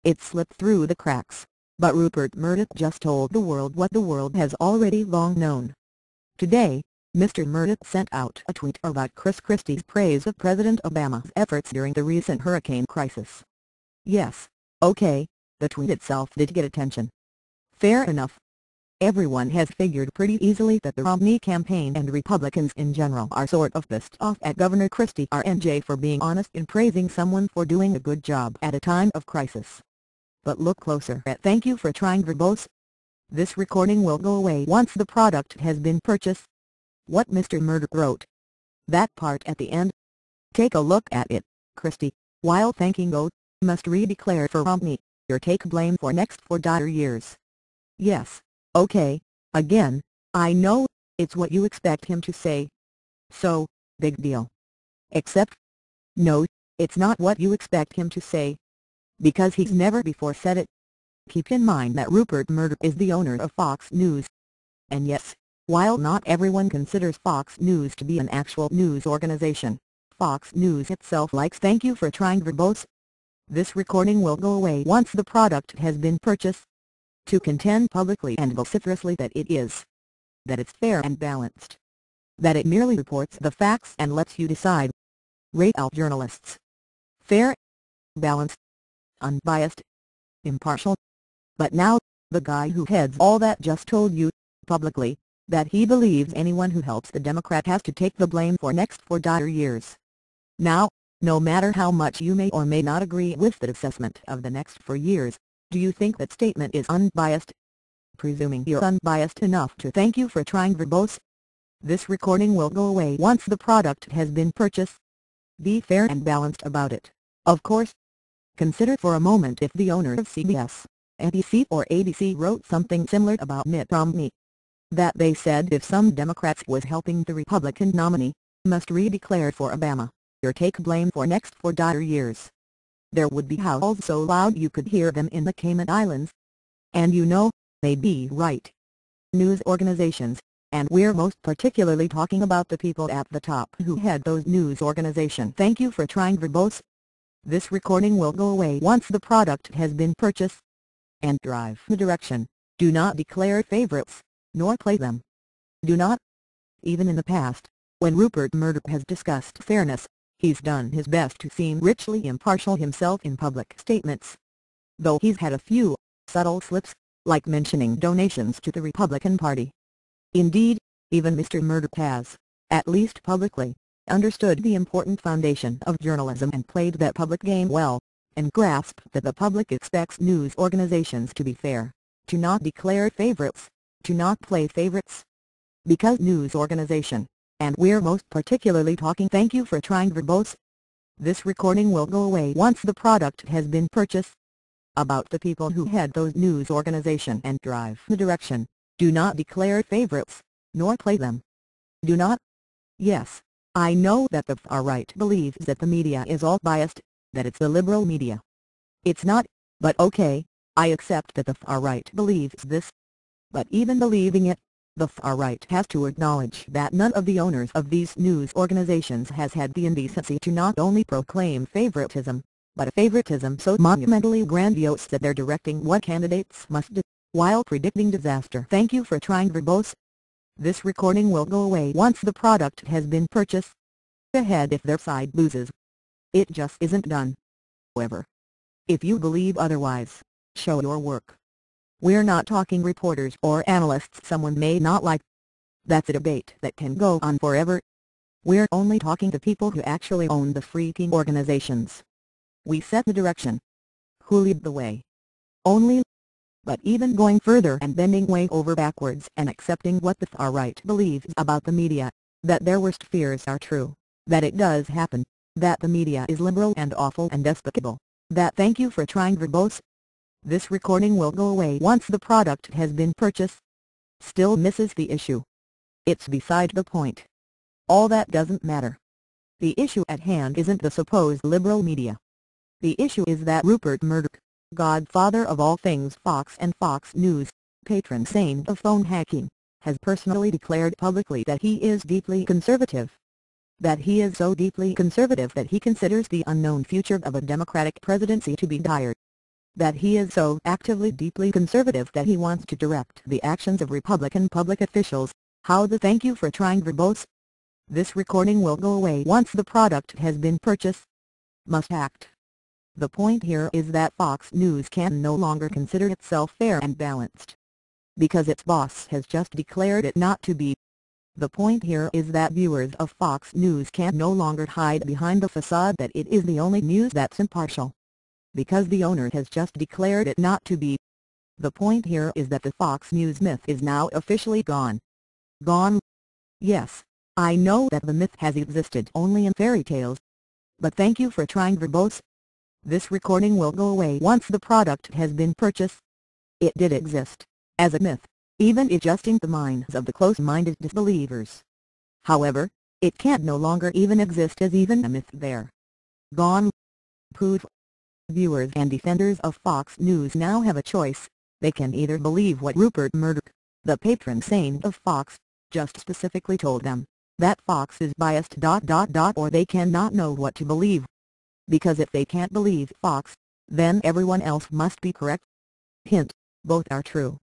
It slipped through the cracks, but Rupert Murdoch just told the world what the world has already long known. Today, Mr. Murdoch sent out a tweet about Chris Christie's praise of President Obama's efforts during the recent hurricane crisis. Yes, okay, the tweet itself did get attention. Fair enough. Everyone has figured pretty easily that the Romney campaign and Republicans in general are sort of pissed off at Governor Christie RNJ for being honest in praising someone for doing a good job at a time of crisis. But look closer at "Thank you for trying verbose. This recording will go away once the product has been purchased." What Mr. Murdoch wrote. That part at the end. Take a look at it. Christie, while thanking God, must redeclare for Romney, or take blame for next 4 years. Yes, okay, again, I know, it's what you expect him to say. So, big deal. Except, no, it's not what you expect him to say. Because he's never before said it. Keep in mind that Rupert Murdoch is the owner of Fox News. And yes, while not everyone considers Fox News to be an actual news organization, Fox News itself likes "Thank you for trying verbose." This recording will go away once the product has been purchased. To contend publicly and vociferously that it is. That it's fair and balanced. That it merely reports the facts and lets you decide. Rate out journalists. Fair, balanced, unbiased, impartial. But now, the guy who heads all that just told you, publicly, that he believes anyone who helps the Democrat has to take the blame for next 4 years. Now, no matter how much you may or may not agree with the assessment of the next 4 years, do you think that statement is unbiased? Presuming you're unbiased enough to "Thank you for trying verbose." This recording will go away once the product has been purchased. Be fair and balanced about it, of course. Consider for a moment if the owner of CBS, NBC or ABC wrote something similar about Mitt Romney. That they said if some Democrats was helping the Republican nominee, must redeclare for Obama, or take blame for next 4 years. There would be howls so loud you could hear them in the Cayman Islands. And you know, they'd be right. News organizations, and we're most particularly talking about the people at the top who head those news organizations. Thank you for trying verbose. This recording will go away once the product has been purchased. And drive the direction, do not declare favorites, nor play them. Do not. Even in the past, when Rupert Murdoch has discussed fairness, he's done his best to seem richly impartial himself in public statements. Though he's had a few subtle slips, like mentioning donations to the Republican Party. Indeed, even Mr. Murdoch has, at least publicly, understood the important foundation of journalism and played that public game well, and grasped that the public expects news organizations to be fair, to not declare favorites, to not play favorites. Because news organization, and we're most particularly talking "Thank you for trying verbose." This recording will go away once the product has been purchased. About the people who head those news organizations and drive the direction, do not declare favorites, nor play them. Do not. Yes, I know that the far right believes that the media is all biased, that it's the liberal media. It's not, but okay, I accept that the far right believes this. But even believing it, the far right has to acknowledge that none of the owners of these news organizations has had the indecency to not only proclaim favoritism, but a favoritism so monumentally grandiose that they're directing what candidates must do, while predicting disaster. Thank you for trying verbose. This recording will go away once the product has been purchased. Ahead if their side loses. It just isn't done. However, if you believe otherwise, show your work. We're not talking reporters or analysts someone may not like. That's a debate that can go on forever. We're only talking to people who actually own the freaking organizations. We set the direction. Who lead the way. Only. But even going further and bending way over backwards and accepting what the far right believes about the media, that their worst fears are true, that it does happen, that the media is liberal and awful and despicable, that "Thank you for trying verbose." This recording will go away once the product has been purchased. Still misses the issue. It's beside the point. All that doesn't matter. The issue at hand isn't the supposed liberal media. The issue is that Rupert Murdoch, godfather of all things Fox and Fox News, patron saint of phone hacking, has personally declared publicly that he is deeply conservative. That he is so deeply conservative that he considers the unknown future of a Democratic presidency to be dire. that he is so actively deeply conservative that he wants to direct the actions of Republican public officials. How the thank you for trying verbose. This recording will go away once the product has been purchased. Must act. The point here is that Fox News can no longer consider itself fair and balanced, because its boss has just declared it not to be. The point here is that viewers of Fox News can no longer hide behind the facade that it is the only news that's impartial, because the owner has just declared it not to be. The point here is that the Fox News myth is now officially gone. Gone? Yes, I know that the myth has existed only in fairy tales. But thank you for trying verbose. This recording will go away once the product has been purchased. It did exist, as a myth, even adjusting the minds of the close-minded disbelievers. However, it can't no longer even exist as even a myth there. Gone. Poof. Viewers and defenders of Fox News now have a choice. They can either believe what Rupert Murdoch, the patron saint of Fox, just specifically told them, that Fox is biased ... or they cannot know what to believe. Because if they can't believe Fox, then everyone else must be correct. Hint: both are true.